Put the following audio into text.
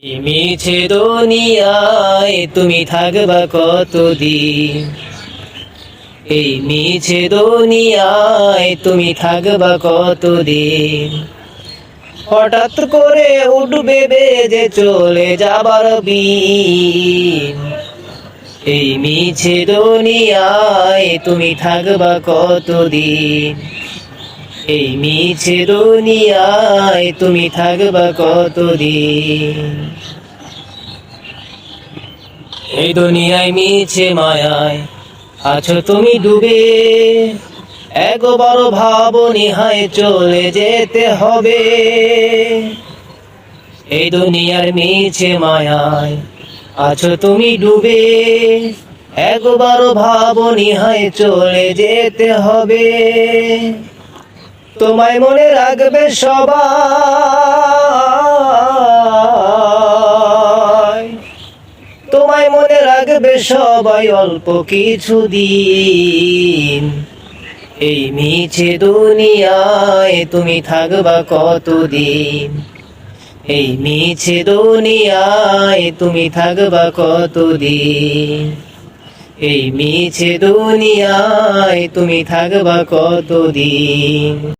এই মিছে দুনিয়ায় তুমি থাকবা কতদিন? এই মিছে দুনিয়ায় তুমি থাকবা কতদিন? হঠাৎ করে উঠবে বেজে চলে যাবার বিন। এই মিছে দুনিয়ায় তুমি থাকবা কতদিন? এই মিছে দুনিয়ায় তুমি থাকবা কতদিন? এই দুনিয়ায় মিছে মায়ায় আছো তুমি ডুবে, একবারও ভাবনি হায় চলে যেতে হবে। এই দুনিয়ার মিছে মায়ায় আছো তুমি ডুবে, একবারও ভাবনি হায় চলে যেতে হবে। তোমায় মনে রাখবে সবাই, তোমায় মনে রাখবে সবাই অল্প কিছু দিন। এই মিছে দুনিয়ায় তুমি থাকবা কতদিন? এই মিছে দুনিয়ায় তুমি থাকবা কতদিন? এই মিছে দুনিয়ায় তুমি থাকবা কতদিন?